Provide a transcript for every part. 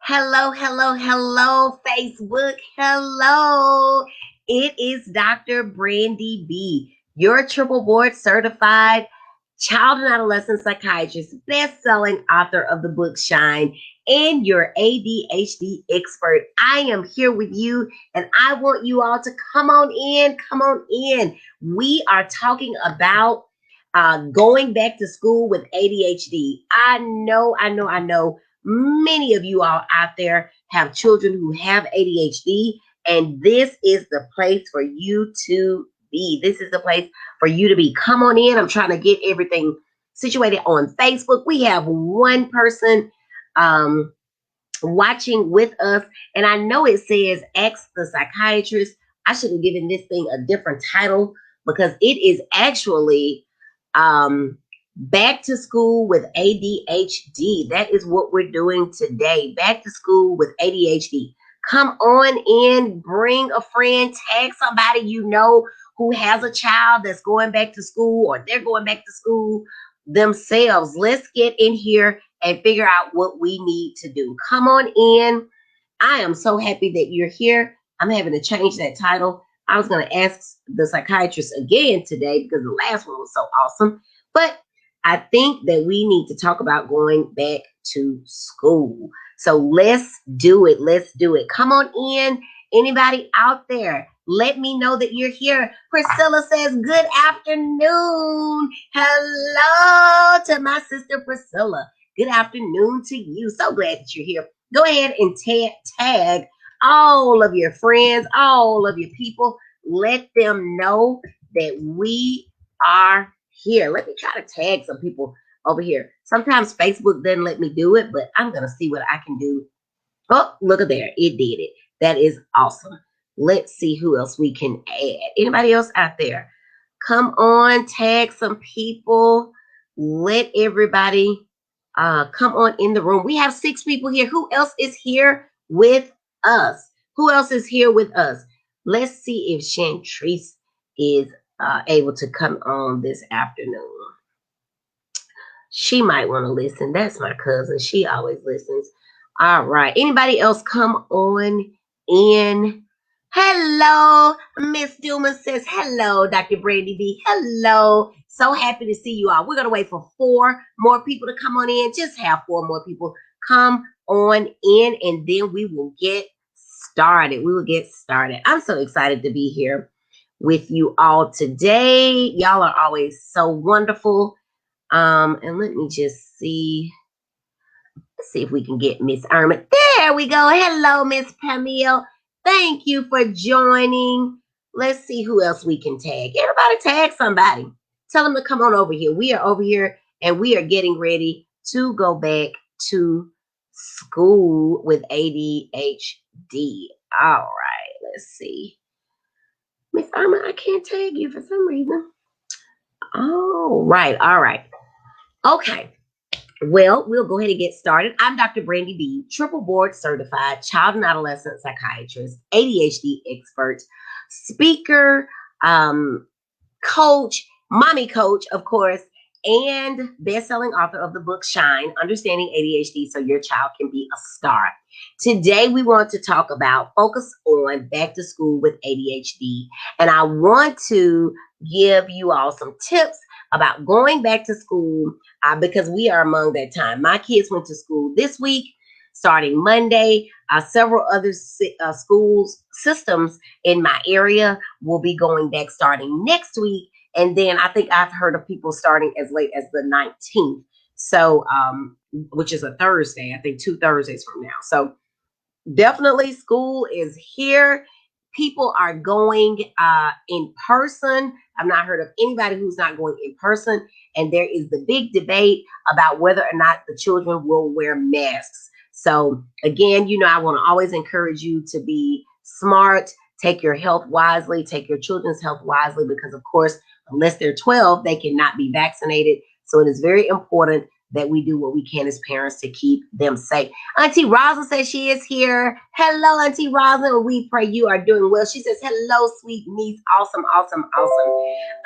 Hello, hello, hello, Facebook. Hello. It is Dr. Brandy B, your triple board certified child and adolescent psychiatrist, best-selling author of the book Shine, and your ADHD expert. I am here with you, and I want you all to come on in. Come on in. We are talking about going back to school with ADHD. I know many of you all out there have children who have ADHD, and this is the place for you to be. This is the place for you to be. Come on in. I'm trying to get everything situated on Facebook. We have one person watching with us, and I know it says Ask the Psychiatrist. I should have given this thing a different title because it is actually back to school with ADHD. That is what we're doing today. Back to school with ADHD. Come on in, bring a friend, tag somebody you know who has a child that's going back to school or they're going back to school themselves. Let's get in here and figure out what we need to do. Come on in. I am so happy that you're here. I'm having to change that title. I was going to ask the psychiatrist again today because the last one was so awesome. But I think that we need to talk about going back to school. So let's do it. Let's do it. Come on in. Anybody out there, let me know that you're here. Priscilla says, good afternoon. Hello to my sister Priscilla. Good afternoon to you. So glad that you're here. Go ahead and tag all of your friends, all of your people. Let them know that we are here. Let me try to tag some people over here. Sometimes Facebook doesn't let me do it, but I'm going to see what I can do. Oh, look at there. It did it. That is awesome. Let's see who else we can add. Anybody else out there? Come on, tag some people. Let everybody come on in the room. We have 6 people here. Who else is here with us? Who else is here with us? Let's see if Chantrice is able to come on this afternoon. She might want to listen. That's my cousin. She always listens. All right. Anybody else come on in? Hello. Miss Duma says, hello, Dr. Brandy B. Hello. So happy to see you all. We're going to wait for 4 more people to come on in. Just have 4 more people come on in, and then we will get started. We will get started. I'm so excited to be here with you all today. Y'all are always so wonderful. And let me just see. Let's see if we can get Miss Irma. There we go. Hello, Miss Pamela. Thank you for joining. Let's see who else we can tag. Everybody tag somebody. Tell them to come on over here. We are over here and we are getting ready to go back to school with ADHD. All right, let's see. Miss Irma, I can't tag you for some reason. Oh, right. All right. Okay. Well, we'll go ahead and get started. I'm Dr. Brandy B, triple board certified child and adolescent psychiatrist, ADHD expert, speaker, coach, mommy coach, of course, and best-selling author of the book Shine, Understanding ADHD So Your Child Can Be a Star. Today, we want to talk about focus on back to school with ADHD. And I want to give you all some tips about going back to school because we are among that time. My kids went to school this week, starting Monday. Several other schools systems in my area will be going back starting next week. And then I think I've heard of people starting as late as the 19th. So, which is a Thursday, I think 2 Thursdays from now. So definitely school is here. People are going in person. I've not heard of anybody who's not going in person. And there is the big debate about whether or not the children will wear masks. So again, you know, I want to always encourage you to be smart, take your health wisely, take your children's health wisely, because of course, unless they're 12, they cannot be vaccinated. So it is very important that we do what we can as parents to keep them safe. Auntie Rosa says she is here. Hello, Auntie Rosa. We pray you are doing well. She says, hello, sweet niece. Awesome, awesome, awesome.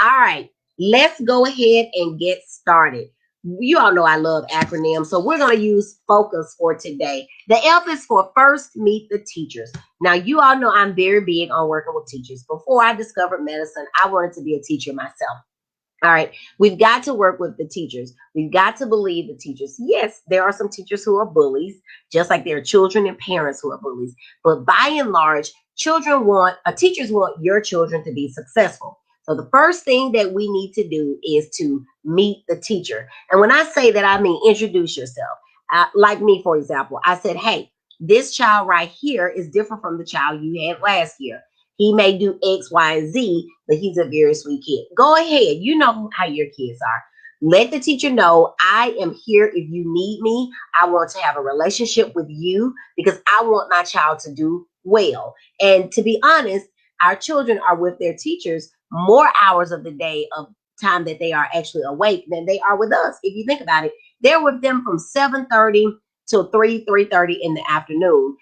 All right, let's go ahead and get started. You all know I love acronyms, so we're going to use focus for today. The F is for first meet the teachers. Now, you all know I'm very big on working with teachers. Before I discovered medicine, I wanted to be a teacher myself. All right, we've got to work with the teachers. We've got to believe the teachers. Yes, there are some teachers who are bullies, just like there are children and parents who are bullies. But by and large, teachers want your children to be successful. So the first thing that we need to do is to meet the teacher. And when I say that, I mean introduce yourself. Like me, for example, I said, hey, this child right here is different from the child you had last year. He may do X, Y, and Z, but he's a very sweet kid. Go ahead. You know how your kids are. Let the teacher know I am here if you need me. I want to have a relationship with you because I want my child to do well. And to be honest, our children are with their teachers more hours of the day of time that they are actually awake than they are with us. If you think about it, they're with them from 7:30 till 3:30 in the afternoon.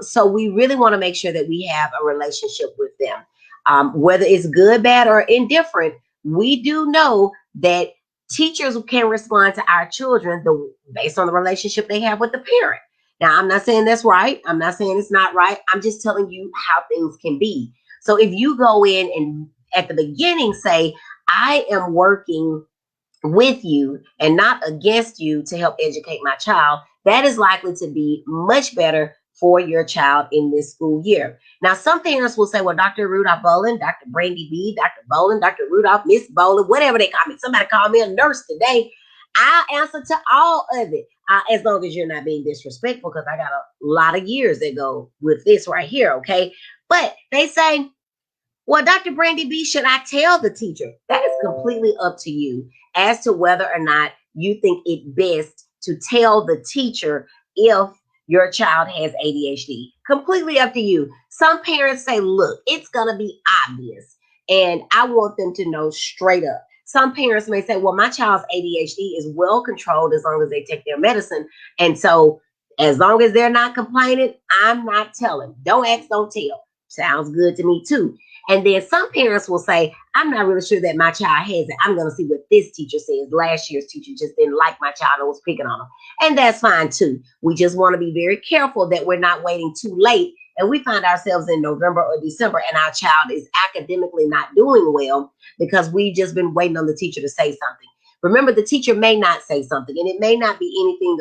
So we really want to make sure that we have a relationship with them. Whether it's good, bad, or indifferent, we do know that teachers can respond to our children based on the relationship they have with the parent. Now, I'm not saying that's right. I'm not saying it's not right. I'm just telling you how things can be. So if you go in and at the beginning say, I am working with you and not against you to help educate my child, that is likely to be much better for your child in this school year. Now, some parents will say, well, Dr. Rudolph Bolin, Dr. Brandy B, Dr. Bolin, Dr. Rudolph, Miss Bolin, whatever they call me. Somebody called me a nurse today. I'll answer to all of it, as long as you're not being disrespectful, because I got a lot of years that go with this right here, okay? But they say, well, Dr. Brandy B, should I tell the teacher? That is completely up to you as to whether or not you think it best to tell the teacher if your child has ADHD. Completely up to you. Some parents say, look, it's going to be obvious, and I want them to know straight up. Some parents may say, well, my child's ADHD is well controlled as long as they take their medicine. And so as long as they're not complaining, I'm not telling. Don't ask, don't tell. Sounds good to me too. And then some parents will say, I'm not really sure that my child has it. I'm going to see what this teacher says. Last year's teacher just didn't like my child and was picking on them. And that's fine too. We just want to be very careful that we're not waiting too late and we find ourselves in November or December and our child is academically not doing well because we've just been waiting on the teacher to say something. Remember, the teacher may not say something and it may not be anything,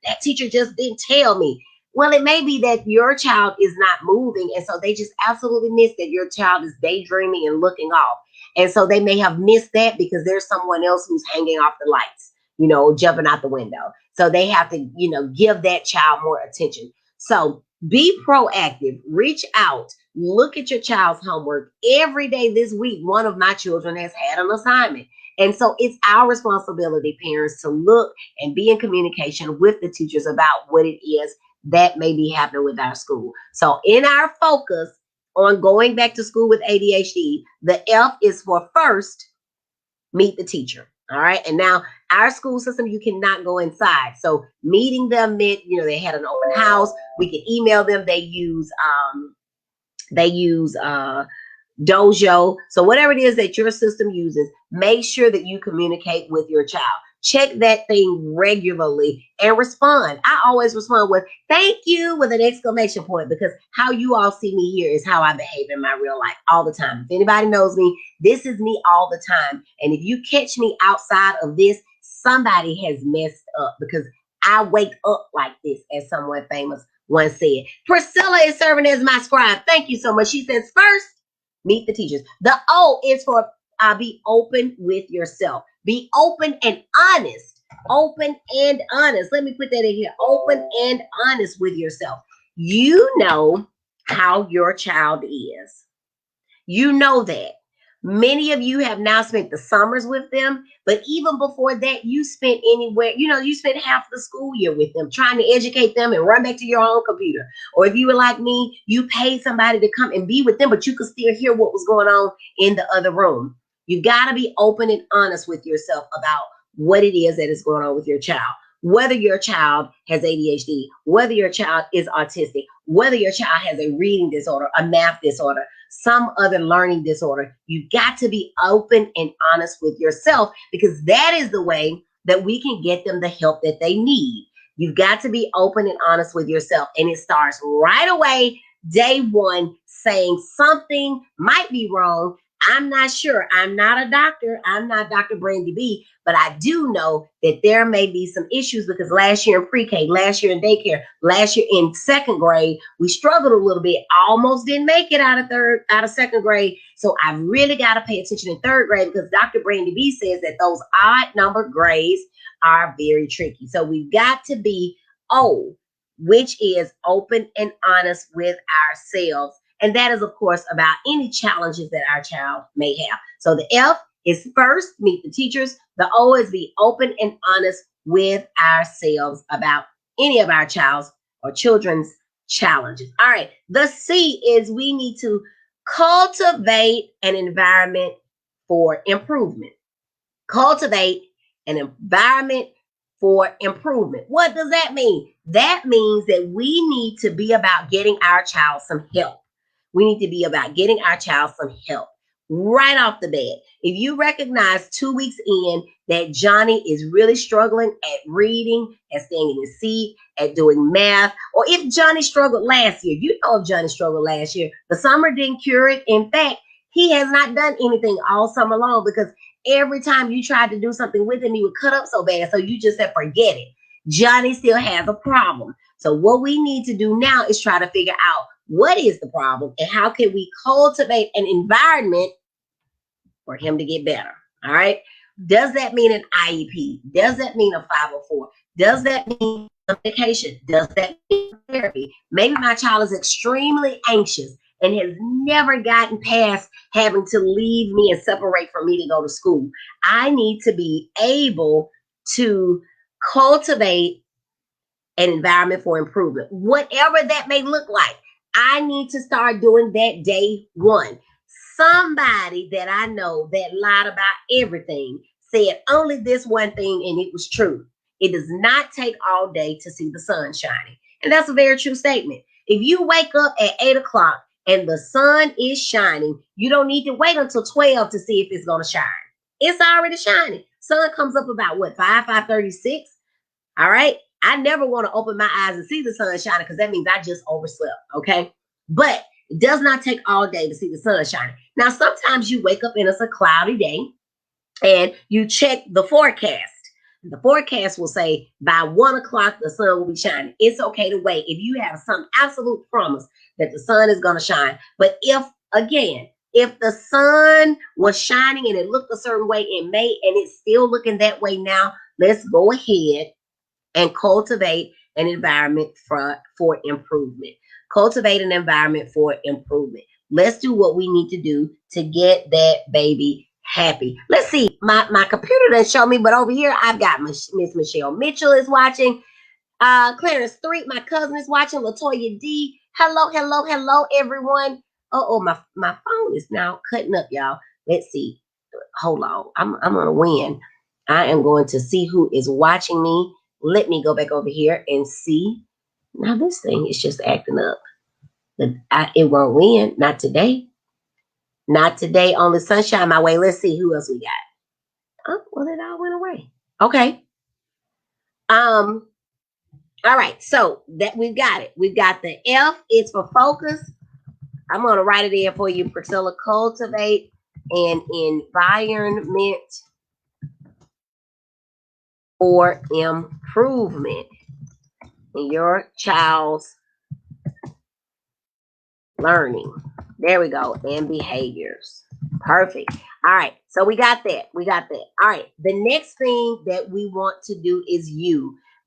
that teacher just didn't tell me. Well, it may be that your child is not moving, and so they just absolutely missed that your child is daydreaming and looking off. And so they may have missed that because there's someone else who's hanging off the lights, jumping out the window. So they have to, give that child more attention. So be proactive, reach out, look at your child's homework. Every day this week, one of my children has had an assignment. And so it's our responsibility, parents, to look and be in communication with the teachers about what it is that may be happening with our school. So in our focus on going back to school with ADHD, the F is for first, meet the teacher. All right. And now our school system, you cannot go inside. So meeting them meant, they had an open house. We can email them. They use Dojo. So whatever it is that your system uses, make sure that you communicate with your child. Check that thing regularly and respond. I always respond with thank you with an exclamation point because how you all see me here is how I behave in my real life all the time. If anybody knows me, this is me all the time. And if you catch me outside of this, somebody has messed up because I wake up like this, as someone famous once said. Priscilla is serving as my scribe. Thank you so much. She says, first, meet the teachers. The O is for be open with yourself. Be open and honest. Open and honest. Let me put that in here. Open and honest with yourself. You know how your child is. You know that. Many of you have now spent the summers with them, but even before that, you spent you spent half the school year with them, trying to educate them and run back to your own computer. Or if you were like me, you paid somebody to come and be with them, but you could still hear what was going on in the other room. You got to be open and honest with yourself about what it is that is going on with your child. Whether your child has ADHD, whether your child is autistic, whether your child has a reading disorder, a math disorder, some other learning disorder, you got to be open and honest with yourself because that is the way that we can get them the help that they need. You've got to be open and honest with yourself. And it starts right away, day one, saying something might be wrong. I'm not sure. I'm not a doctor. I'm not Dr. Brandy B, but I do know that there may be some issues because last year in pre-K, last year in daycare, last year in second grade, we struggled a little bit. Almost didn't make it out of second grade. So I really got to pay attention in third grade because Dr. Brandy B says that those odd number grades are very tricky. So we've got to be which is open and honest with ourselves. And that is, of course, about any challenges that our child may have. So the F is first, meet the teachers. The O is be open and honest with ourselves about any of our child's or children's challenges. All right. The C is we need to cultivate an environment for improvement. Cultivate an environment for improvement. What does that mean? That means that we need to be about getting our child some help. We need to be about getting our child some help right off the bat. If you recognize 2 weeks in that Johnny is really struggling at reading, at staying in his seat, at doing math, or if Johnny struggled last year, you know if Johnny struggled last year, the summer didn't cure it. In fact, he has not done anything all summer long because every time you tried to do something with him, he would cut up so bad. So you just said, forget it. Johnny still has a problem. So what we need to do now is try to figure out what is the problem and how can we cultivate an environment for him to get better. All right. Does that mean an IEP? Does that mean a 504? Does that mean medication? Does that mean therapy? Maybe my child is extremely anxious and has never gotten past having to leave me and separate from me to go to school. I need to be able to cultivate an environment for improvement, whatever that may look like. I need to start doing that day one. Somebody that I know that lied about everything said only this one thing, and it was true. It does not take all day to see the sun shining. And that's a very true statement. If you wake up at 8 o'clock and the sun is shining, you don't need to wait until 12 to see if it's going to shine. It's already shining. Sun comes up about what, 5:36? All right. I never want to open my eyes and see the sun shining because that means I just overslept. Okay. But it does not take all day to see the sun shining. Now, sometimes you wake up and it's a cloudy day and you check the forecast. The forecast will say by 1 o'clock, the sun will be shining. It's okay to wait if you have some absolute promise that the sun is going to shine. But if the sun was shining and it looked a certain way in May and it's still looking that way now, let's go ahead and cultivate an environment for improvement. Cultivate an environment for improvement. Let's do what we need to do to get that baby happy. Let's see. My computer doesn't show me, but over here I've got Miss Michelle Mitchell is watching. Clarence 3, my cousin is watching. Latoya D. Hello, everyone. My phone is now cutting up, y'all. Let's see. Hold on. I'm gonna win. I am going to see who is watching me. Let me go back over here and see. Now this thing is just acting up. It won't win. Not today. Not today. Only sunshine my way. Let's see who else we got. Oh, well, it all went away. Okay. All right. So that we've got it. We've got the F. It's for focus. I'm going to write it in for you, Priscilla. Cultivate an environment for improvement in your child's learning. There we go. And behaviors. Perfect. All right. So we got that. All right. The next thing that we want to do is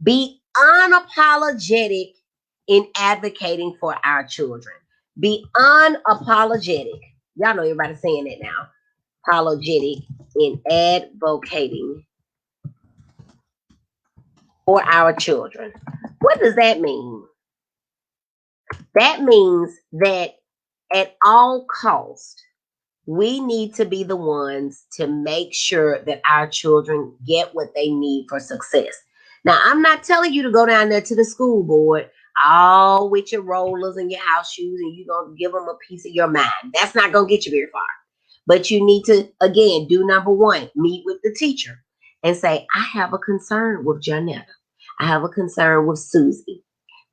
be unapologetic in advocating for our children. Be unapologetic. Y'all know everybody's saying that now. Apologetic in advocating for our children. What does that mean? That means that at all costs, we need to be the ones to make sure that our children get what they need for success. Now, I'm not telling you to go down there to the school board all with your rollers and your house shoes and you're going to give them a piece of your mind. That's not going to get you very far. But you need to, again, do number one, meet with the teacher. and say, I have a concern with Janetta. I have a concern with Susie.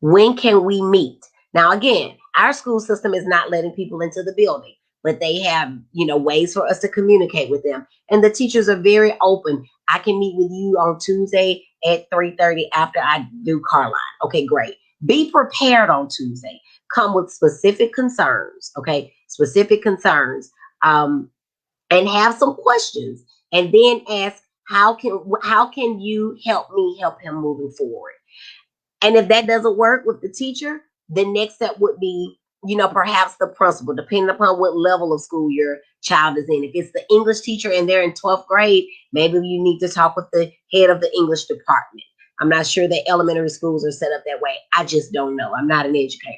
When can we meet? Now, again, our school system is not letting people into the building, but they have, ways for us to communicate with them. And the teachers are very open. I can meet with you on Tuesday at 3:30 after I do Carline. Okay, great. Be prepared on Tuesday. Come with specific concerns. Okay, specific concerns. And have some questions, and then ask, how can you help me help him moving forward? And if that doesn't work with the teacher, the next step would be, perhaps the principal, depending upon what level of school your child is in. If it's the English teacher and they're in 12th grade, maybe you need to talk with the head of the English department. I'm not sure that elementary schools are set up that way. I just don't know. I'm not an educator.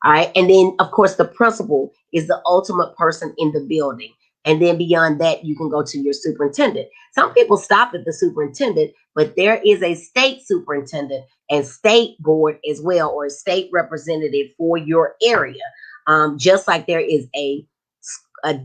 All right. And then, of course, the principal is the ultimate person in the building. And then beyond that, you can go to your superintendent. Some people stop at the superintendent, but there is a state superintendent and state board as well, or a state representative for your area. Just like there is a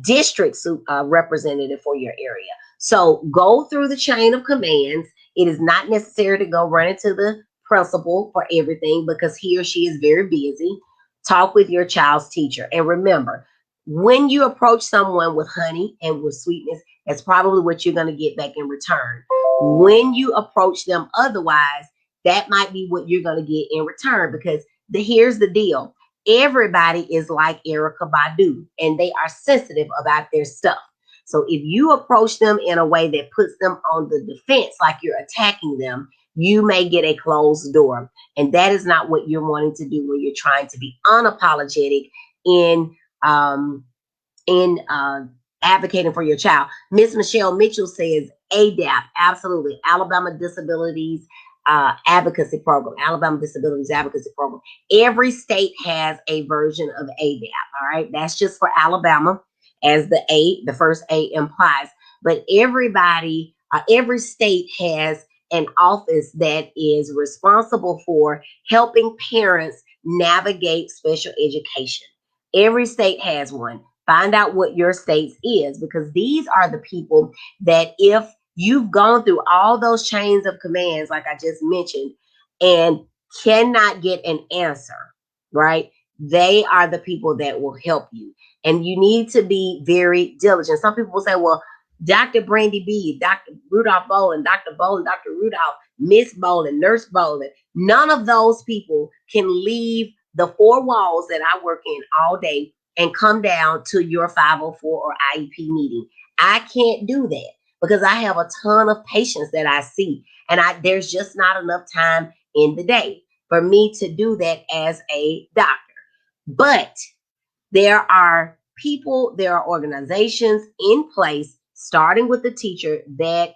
district representative for your area. So go through the chain of commands. It is not necessary to go run into the principal for everything, because he or she is very busy. Talk with your child's teacher. And remember, when you approach someone with honey and with sweetness, that's probably what you're going to get back in return. When you approach them otherwise, that might be what you're going to get in return, because here's the deal. Everybody is like Erykah Badu, and they are sensitive about their stuff. So if you approach them in a way that puts them on the defense, like you're attacking them, you may get a closed door. And that is not what you're wanting to do when you're trying to be unapologetic in advocating for your child. Miss Michelle Mitchell says ADAP, absolutely. Alabama Disabilities Advocacy Program. Alabama Disabilities Advocacy Program. Every state has a version of ADAP. All right, that's just for Alabama, as the first A implies. But everybody, every state has an office that is responsible for helping parents navigate special education. Every state has one. Find out what your state's is, because these are the people that, if you've gone through all those chains of commands, like I just mentioned, and cannot get an answer, right? They are the people that will help you. And you need to be very diligent. Some people will say, well, Dr. Brandy B, Dr. Rudolph Bolin, Dr. Bolin, Dr. Rudolph, Miss Bolin, Nurse Bolin, none of those people can leave the four walls that I work in all day and come down to your 504 or IEP meeting. I can't do that, because I have a ton of patients that I see, and there's just not enough time in the day for me to do that as a doctor. But there are people, there are organizations in place, starting with the teacher, that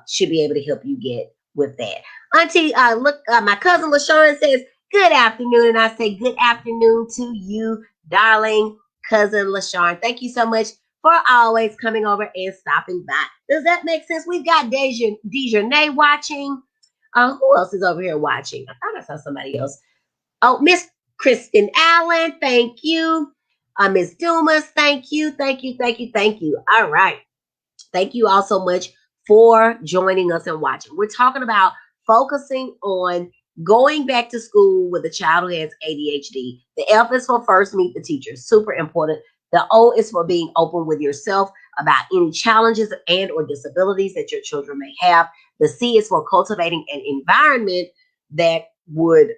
should be able to help you get with that. Auntie, look, my cousin LaShawn says, good afternoon. And I say good afternoon to you, darling cousin LaShawn. Thank you so much for always coming over and stopping by. Does that make sense? We've got Dejanay watching. Who else is over here watching? I thought I saw somebody else. Oh, Miss Kristen Allen, thank you. Miss Dumas, thank you, thank you, thank you, thank you. All right. Thank you all so much for joining us and watching. We're talking about focusing on going back to school with a child who has ADHD. The F is for first meet the teacher. Super important. The O is for being open with yourself about any challenges and or disabilities that your children may have. The C is for cultivating an environment that would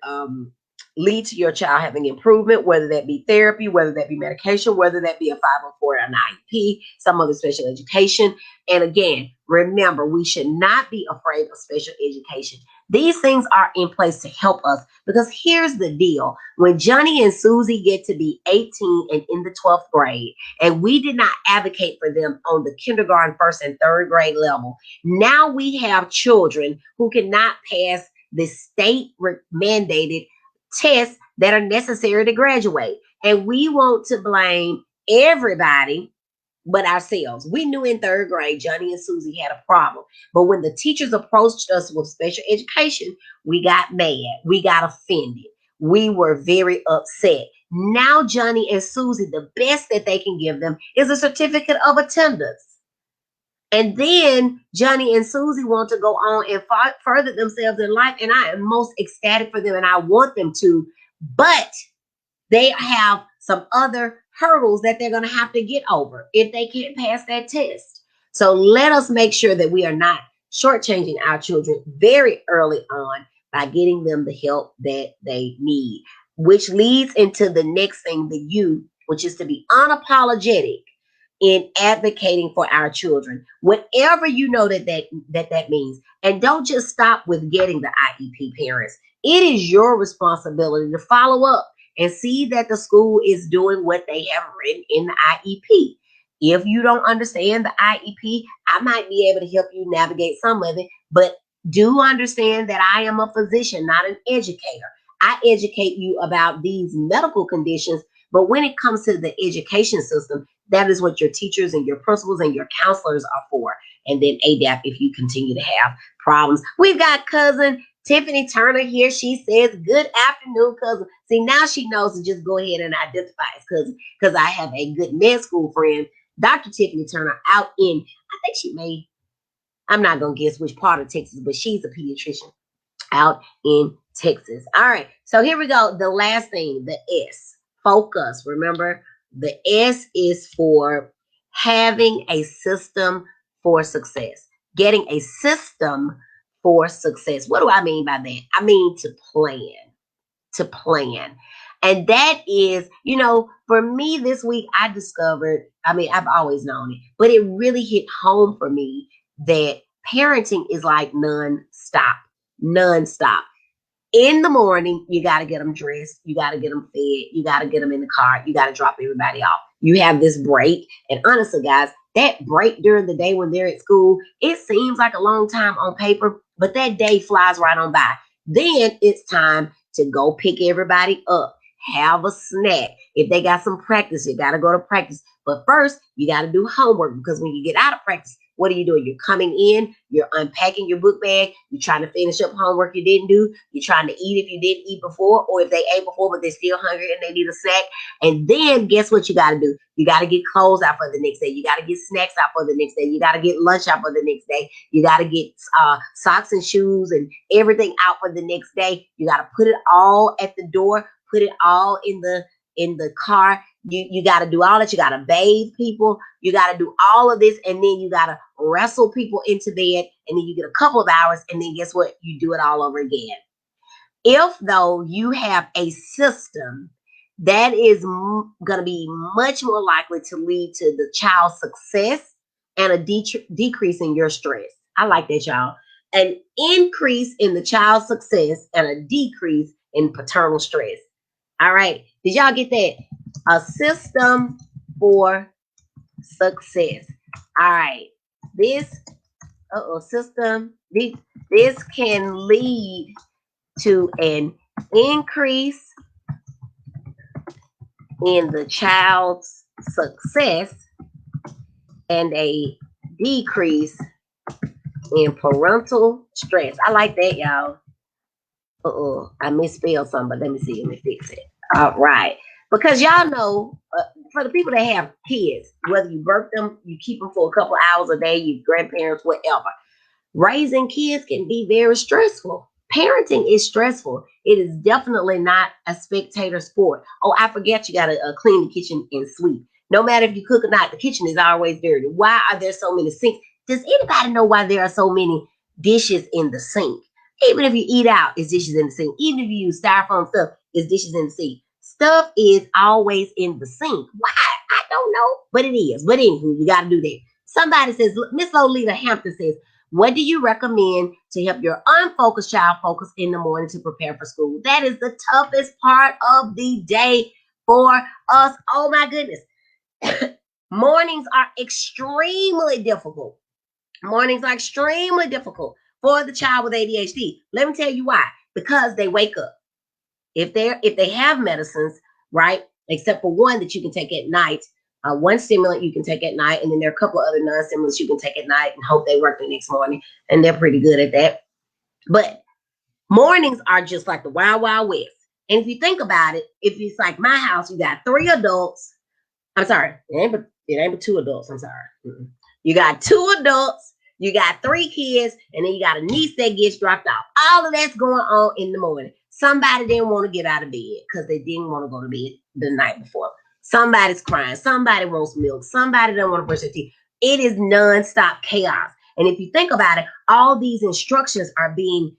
lead to your child having improvement, whether that be therapy, whether that be medication, whether that be a 504, an IEP, some other special education. And again, remember, we should not be afraid of special education. These things are in place to help us, because here's the deal. When Johnny and Susie get to be 18 and in the 12th grade, and we did not advocate for them on the kindergarten, first and third grade level, now we have children who cannot pass the state mandated tests that are necessary to graduate. And we want to blame everybody but ourselves. We knew in third grade, Johnny and Susie had a problem. But when the teachers approached us with special education, we got mad. We got offended. We were very upset. Now, Johnny and Susie, the best that they can give them is a certificate of attendance. And then Johnny and Susie want to go on and further themselves in life. And I am most ecstatic for them and I want them to. But they have some other hurdles that they're going to have to get over if they can't pass that test. So let us make sure that we are not shortchanging our children very early on by getting them the help that they need, which leads into the next thing, the U, which is to be unapologetic in advocating for our children, whatever you know that means. And don't just stop with getting the IEP, parents. It is your responsibility to follow up and see that the school is doing what they have written in the IEP. If you don't understand the IEP, I might be able to help you navigate some of it, but do understand that I am a physician, not an educator. I educate you about these medical conditions, but when it comes to the education system, that is what your teachers and your principals and your counselors are for. And then ADAP if you continue to have problems. We've got cousin Tiffany Turner here. She says, good afternoon, cousin. See, now she knows to just go ahead and identify as cousin because I have a good med school friend, Dr. Tiffany Turner, out in, I think she may, I'm not going to guess which part of Texas, but she's a pediatrician out in Texas. All right. So here we go. The last thing, the S, focus. Remember, the S is for having a system for success, getting a system for success. What do I mean by that? I mean to plan. And that is, for me this week, I discovered, I've always known it, but it really hit home for me that parenting is like nonstop. In the morning, you got to get them dressed. You got to get them fed. You got to get them in the car. You got to drop everybody off. You have this break. And honestly, guys, that break during the day when they're at school, it seems like a long time on paper, but that day flies right on by. Then it's time to go pick everybody up, have a snack. If they got some practice, you got to go to practice. But first, you got to do homework because when you get out of practice, what are you doing? You're coming in, you're unpacking your book bag, you're trying to finish up homework you didn't do, you're trying to eat if you didn't eat before, or if they ate before but they're still hungry and they need a snack. And then guess what you got to do? You got to get clothes out for the next day. You got to get snacks out for the next day. You got to get lunch out for the next day. You got to get socks and shoes and everything out for the next day. You got to put it all at the door, put it all in the car. You got to do all that. You got to bathe people. You got to do all of this. And then you got to wrestle people into bed. And then you get a couple of hours. And then guess what? You do it all over again. If, though, you have a system, that is going to be much more likely to lead to the child's success and a decrease in your stress. I like that, y'all. An increase in the child's success and a decrease in paternal stress. All right. Did y'all get that? A system for success. All right. This system, this can lead to an increase in the child's success and a decrease in parental stress. I like that, y'all. I misspelled something, but let me see. Let me fix it. All right. Because y'all know, for the people that have kids, whether you birth them, you keep them for a couple hours a day, you grandparents, whatever, raising kids can be very stressful. Parenting is stressful. It is definitely not a spectator sport. Oh, I forget you got to clean the kitchen and sweep. No matter if you cook or not, the kitchen is always dirty. Why are there so many sinks? Does anybody know why there are so many dishes in the sink? Even if you eat out, it's dishes in the sink. Even if you use styrofoam stuff, it's dishes in the sink. Stuff is always in the sink. Why? I don't know, but it is. But anywho, you got to do that. Somebody says, Miss Lolita Hampton says, what do you recommend to help your unfocused child focus in the morning to prepare for school? That is the toughest part of the day for us. Oh my goodness. Mornings are extremely difficult. Mornings are extremely difficult for the child with ADHD. Let me tell you why. Because they wake up. If they have medicines, right, except for one that you can take at night, one stimulant you can take at night, and then there are a couple of other non-stimulants you can take at night and hope they work the next morning, and they're pretty good at that. But mornings are just like the wild, wild west. And if you think about it, if it's like my house, you got 3 adults. I'm sorry, it ain't but 2 adults. I'm sorry. You got 2 adults, you got 3 kids, and then you got a niece that gets dropped off. All of that's going on in the morning. Somebody didn't want to get out of bed because they didn't want to go to bed the night before. Somebody's crying. Somebody wants milk. Somebody don't want to brush their teeth. It is nonstop chaos. And if you think about it, all these instructions are being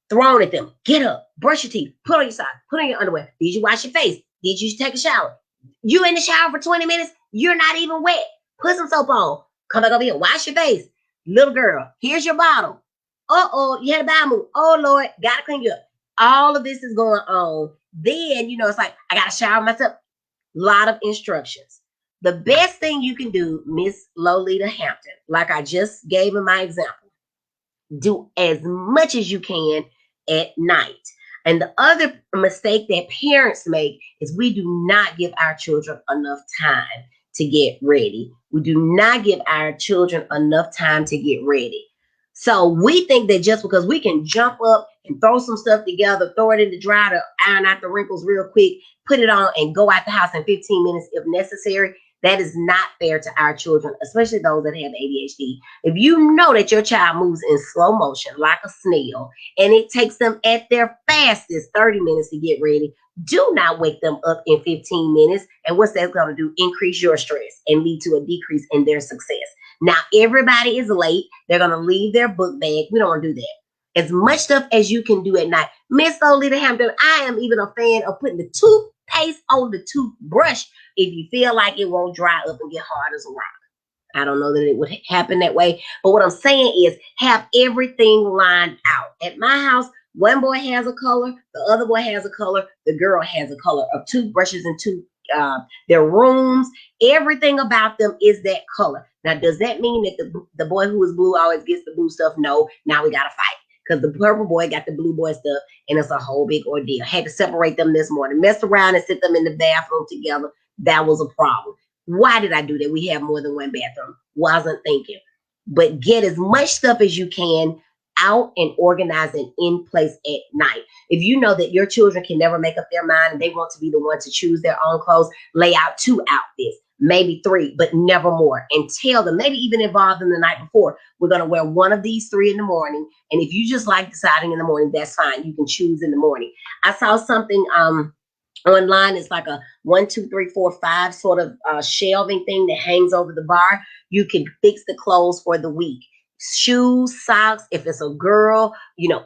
thrown at them. Get up, brush your teeth, put on your socks, put on your underwear. Did you wash your face? Did you take a shower? You in the shower for 20 minutes? You're not even wet. Put some soap on. Come back over here. Wash your face. Little girl, here's your bottle. Uh-oh, you had a bowel move. Oh, Lord, got to clean you up. All of this is going on. Then, it's like, I got to shower myself. A lot of instructions. The best thing you can do, Miss Lolita Hampton, like I just gave in my example, do as much as you can at night. And the other mistake that parents make is we do not give our children enough time to get ready. We do not give our children enough time to get ready. So we think that just because we can jump up and throw some stuff together, throw it in the dryer to iron out the wrinkles real quick, put it on and go out the house in 15 minutes if necessary, that is not fair to our children, especially those that have ADHD. If you know that your child moves in slow motion like a snail and it takes them at their fastest 30 minutes to get ready, do not wake them up in 15 minutes. And what's that going to do? Increase your stress and lead to a decrease in their success. Now, everybody is late. They're going to leave their book bag. We don't want to do that. As much stuff as you can do at night. Miss Lolita Hampton, I am even a fan of putting the toothpaste on the toothbrush if you feel like it won't dry up and get hard as a rock. I don't know that it would happen that way. But what I'm saying is have everything lined out. At my house, one boy has a color, the other boy has a color, the girl has a color of toothbrushes and their rooms. Everything about them is that color. Now, does that mean that the boy who is blue always gets the blue stuff? No. Now we got to fight because the purple boy got the blue boy stuff, and it's a whole big ordeal. I had to separate them this morning, mess around and sit them in the bathroom together. That was a problem. Why did I do that? We have more than one bathroom. Wasn't thinking. But get as much stuff as you can out and organized and in place at night. If you know that your children can never make up their mind and they want to be the one to choose their own clothes, lay out 2 outfits, maybe 3, but never more. And tell them, maybe even involve them the night before, we're going to wear one of these 3 in the morning. And if you just like deciding in the morning, that's fine. You can choose in the morning. I saw something online. It's like a 1, 2, 3, 4, 5 sort of shelving thing that hangs over the bar. You can fix the clothes for the week. Shoes, socks, if it's a girl,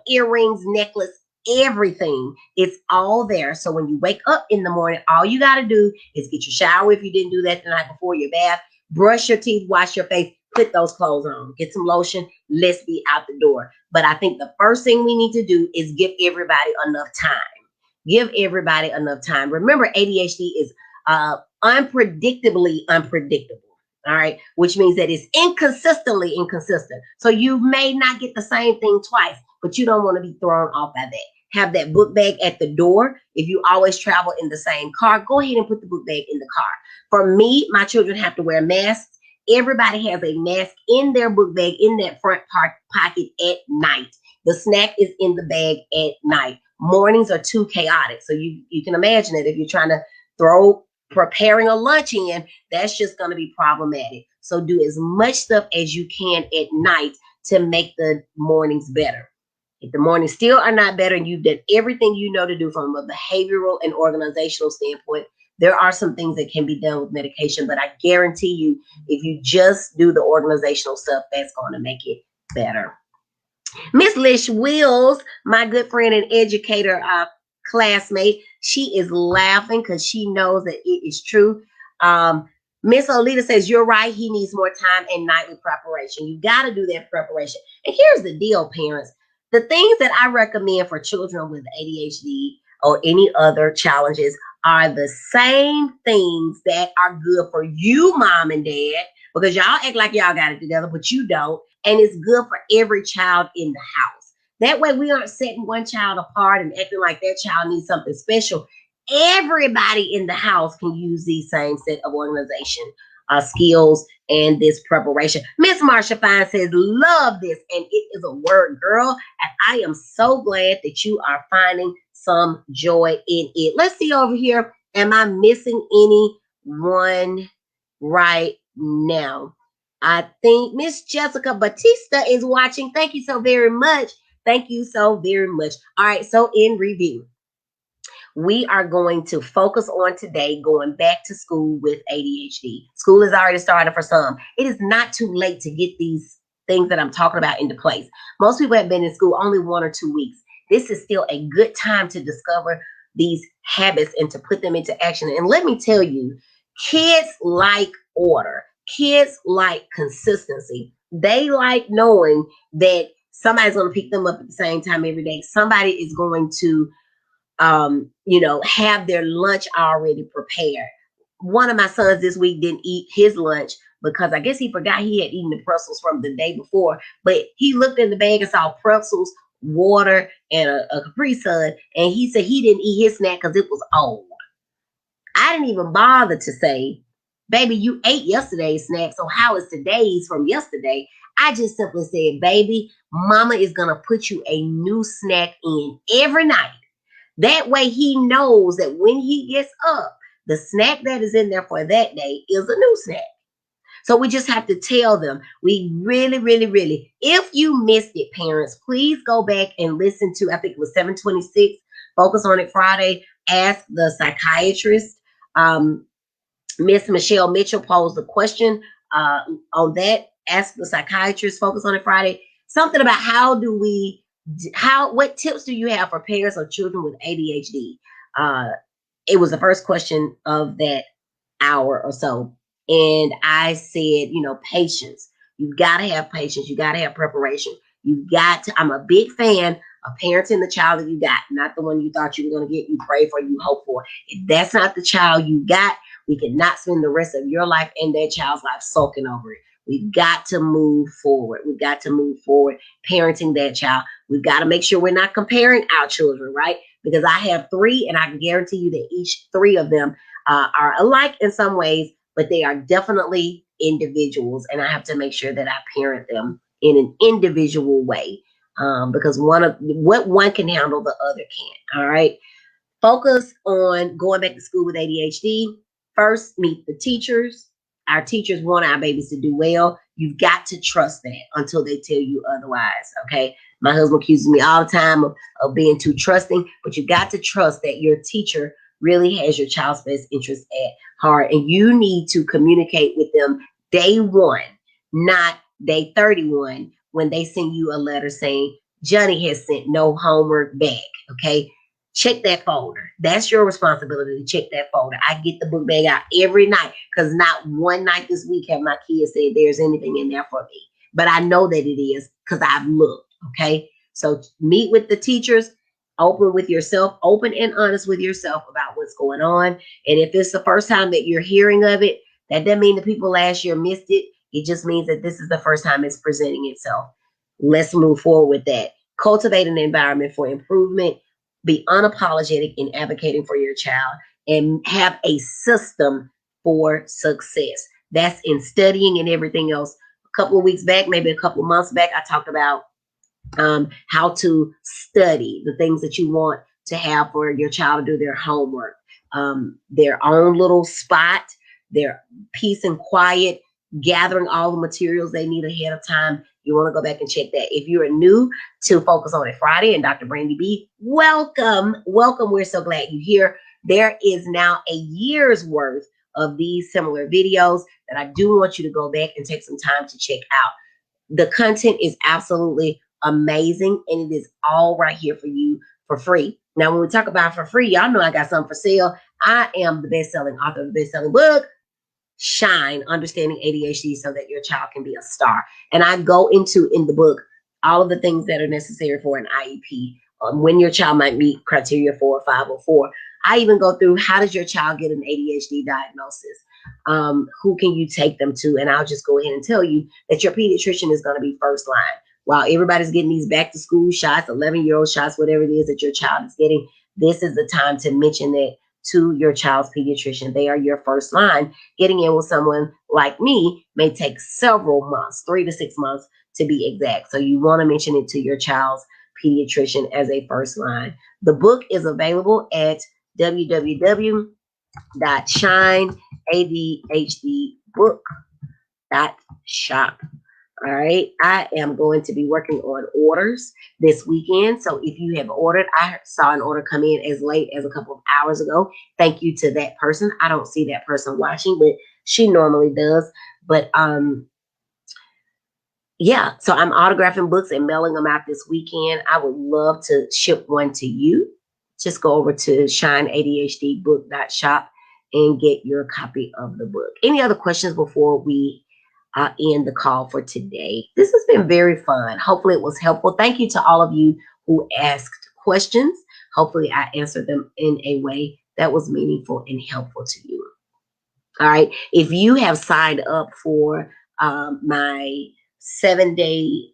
earrings, necklace, everything. It's all there. So when you wake up in the morning, all you got to do is get your shower if you didn't do that the night before, your bath, brush your teeth, wash your face, put those clothes on, get some lotion. Let's be out the door. But I think the first thing we need to do is give everybody enough time. Give everybody enough time. Remember, ADHD is unpredictably unpredictable. All right, which means that it's inconsistently inconsistent. So you may not get the same thing twice, but you don't want to be thrown off by that. Have that book bag at the door. If you always travel in the same car, go ahead and put the book bag in the car. For me, my children have to wear masks. Everybody has a mask in their book bag in that front pocket at night. The snack is in the bag at night. Mornings are too chaotic. So you can imagine that if you're trying to preparing a lunch in, that's just going to be problematic. So do as much stuff as you can at night to make the mornings better. If the mornings still are not better and you've done everything you know to do from a behavioral and organizational standpoint, there are some things that can be done with medication, but I guarantee you, if you just do the organizational stuff, that's going to make it better. Miss Lish Wills, my good friend and educator, classmate, she is laughing because she knows that it is true. Miss Olita says, you're right. He needs more time and nightly preparation. You got to do that preparation. And here's the deal, parents. The things that I recommend for children with ADHD or any other challenges are the same things that are good for you, mom and dad, because y'all act like y'all got it together, but you don't. And it's good for every child in the house. That way we aren't setting one child apart and acting like that child needs something special. Everybody in the house can use these same set of organization skills and this preparation. Miss Marsha Fine says, love this. And it is a word, girl. And I am so glad that you are finding some joy in it. Let's see over here. Am I missing anyone right now? I think Miss Jessica Batista is watching. Thank you so very much. Thank you so very much. All right, so in review, we are going to focus on today going back to school with ADHD. School is already started for some. It is not too late to get these things that I'm talking about into place. Most people have been in school only 1 or 2 weeks. This is still a good time to discover these habits and to put them into action. And let me tell you, kids like order, kids like consistency. They like knowing that somebody's going to pick them up at the same time every day. Somebody is going to have their lunch already prepared. One of my sons this week didn't eat his lunch because I guess he forgot he had eaten the pretzels from the day before. But he looked in the bag and saw pretzels, water, and a Capri Sun, and he said he didn't eat his snack because it was old. I didn't even bother to say, baby, you ate yesterday's snack, so how is today's from yesterday? I just simply said, baby, mama is going to put you a new snack in every night. That way he knows that when he gets up, the snack that is in there for that day is a new snack. So we just have to tell them. We really, really, really, if you missed it, parents, please go back and listen to, I think it was 726, Focus on It Friday, Ask the Psychiatrist. Miss Michelle Mitchell posed a question on that, Ask the Psychiatrist, Focus on It Friday. Something about what tips do you have for parents or children with ADHD? It was the first question of that hour or so. And I said, patience. You got to have patience. You got to have preparation. I'm a big fan of parenting the child that you got, not the one you thought you were going to get, you pray for, you hope for. If that's not the child you got, we cannot spend the rest of your life and that child's life sulking over it. We've got to move forward. We've got to move forward parenting that child. We've got to make sure we're not comparing our children, right? Because I have 3, and I can guarantee you that each 3 of them are alike in some ways, but they are definitely individuals. And I have to make sure that I parent them in an individual way because what one can handle, the other can't. All right. Focus on going back to school with ADHD. First, meet the teachers. Our teachers want our babies to do well. You've got to trust that until they tell you otherwise. Okay. My husband accuses me all the time of being too trusting, but you got to trust that your teacher really has your child's best interest at heart. And you need to communicate with them day 1, not day 31, when they send you a letter saying, Johnny has sent no homework back. Okay. Check that folder. That's your responsibility to check that folder. I get the book bag out every night because not one night this week have my kids said there's anything in there for me. But I know that it is because I've looked. Okay. So meet with the teachers, open and honest with yourself about what's going on. And if it's the first time that you're hearing of it, that doesn't mean the people last year missed it. It just means that this is the first time it's presenting itself. Let's move forward with that. Cultivate an environment for improvement. Be unapologetic in advocating for your child and have a system for success. That's in studying and everything else. A couple of weeks back, maybe a couple of months back, I talked about how to study the things that you want to have for your child to do their homework, their own little spot, their peace and quiet, gathering all the materials they need ahead of time. You want to go back and check that. If you are new to Focus on It Friday and Dr. Brandy B, welcome. We're so glad you're here. There is now a year's worth of these similar videos that I do want you to go back and take some time to check out. The content is absolutely amazing, and it is all right here for you for free. Now, when we talk about for free, y'all know I got something for sale. I am the best-selling author of the best-selling book, Shine, Understanding ADHD so that your child can be a star. And I go into, in the book, all of the things that are necessary for an IEP, when your child might meet criteria 4 or 5 or 4. I even go through, how does your child get an ADHD diagnosis? Who can you take them to? And I'll just go ahead and tell you that your pediatrician is going to be first line. While everybody's getting these back to school shots, 11-year-old shots, whatever it is that your child is getting, this is the time to mention that to your child's pediatrician. They are your first line. Getting in with someone like me may take several months, 3 to 6 months to be exact. So you want to mention it to your child's pediatrician as a first line. The book is available at www.shineadhdbook.com. Pt.2.shop. All right. I am going to be working on orders this weekend. So if you have ordered, I saw an order come in as late as a couple of hours ago. Thank you to that person. I don't see that person watching, but she normally does. But yeah, so I'm autographing books and mailing them out this weekend. I would love to ship one to you. Just go over to shineadhdbook.shop and get your copy of the book. Any other questions before we end the call for today? This has been very fun. Hopefully it was helpful. Thank you to all of you who asked questions. Hopefully I answered them in a way that was meaningful and helpful to you. All right. If you have signed up for my 7-day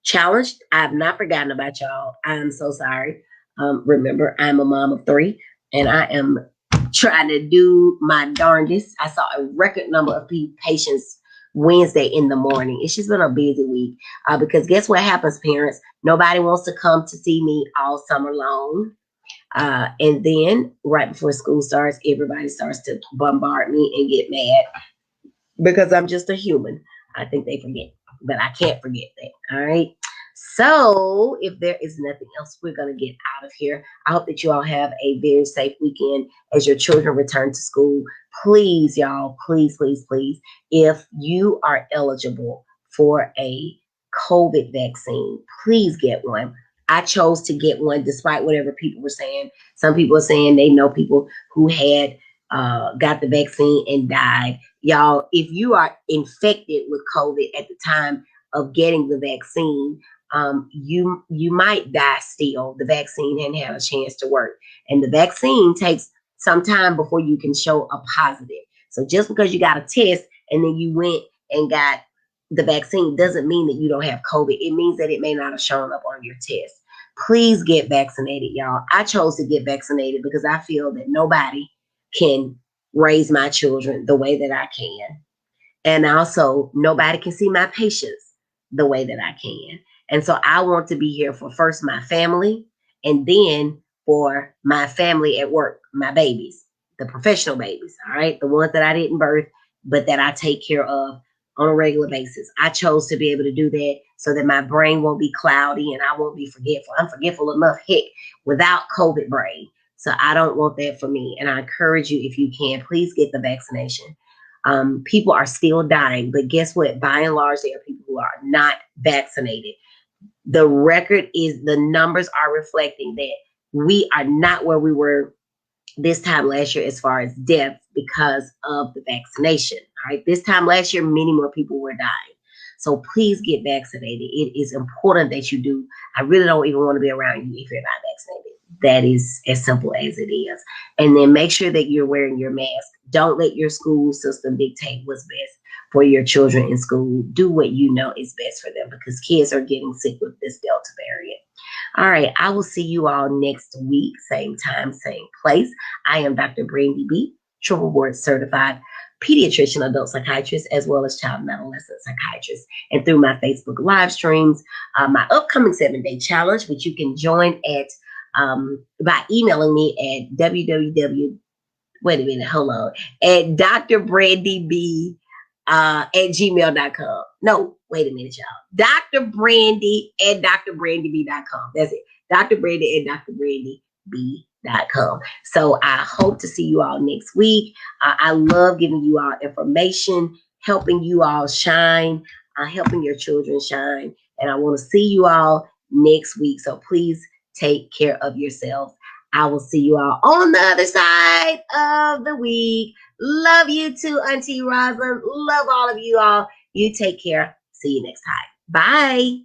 challenge, I've not forgotten about y'all. I'm so sorry. Remember, I'm a mom of 3 and I am trying to do my darndest. I saw a record number of patients Wednesday in the morning. It's just been a busy week because guess what happens, parents? Nobody wants to come to see me all summer long. And then right before school starts, everybody starts to bombard me and get mad because I'm just a human. I think they forget, but I can't forget that. All right. So if there is nothing else, we're going to get out of here. I hope that you all have a very safe weekend as your children return to school. Please, y'all, please, please, please, if you are eligible for a COVID vaccine, please get one. I chose to get one despite whatever people were saying. Some people are saying they know people who had got the vaccine and died. Y'all, if you are infected with COVID at the time of getting the vaccine, you might die still. The vaccine hadn't had a chance to work. And the vaccine takes some time before you can show a positive. So just because you got a test and then you went and got the vaccine doesn't mean that you don't have COVID. It means that it may not have shown up on your test. Please get vaccinated, y'all. I chose to get vaccinated because I feel that nobody can raise my children the way that I can. And also, nobody can see my patients the way that I can. And so I want to be here for first my family and then for my family at work, my babies, the professional babies, all right? The ones that I didn't birth, but that I take care of on a regular basis. I chose to be able to do that so that my brain won't be cloudy and I won't be forgetful. I'm forgetful enough, heck, without COVID brain. So I don't want that for me. And I encourage you, if you can, please get the vaccination. People are still dying, but guess what? By and large, there are people who are not vaccinated. The record is, the numbers are reflecting that we are not where we were this time last year as far as deaths because of the vaccination. All right. This time last year, many more people were dying. So please get vaccinated. It is important that you do. I really don't even want to be around you if you're not vaccinated. That is as simple as it is. And then make sure that you're wearing your mask. Don't let your school system dictate what's best for your children in school. Do what you know is best for them because kids are getting sick with this Delta variant. All right. I will see you all next week. Same time, same place. I am Dr. Brandy B, triple board certified pediatrician, adult psychiatrist, as well as child and adolescent psychiatrist. And through my Facebook live streams, my upcoming 7-day challenge, which you can join at by emailing me at at drbrandyb at gmail.com. No, wait a minute, y'all. Dr. Brandy at drbrandyb.com. That's it. Dr. Brandy at drbrandyb.com. So I hope to see you all next week. I love giving you all information, helping you all shine, helping your children shine. And I want to see you all next week. So please take care of yourselves. I will see you all on the other side of the week. Love you too, Auntie Rosalind. Love all of you all. You take care. See you next time. Bye.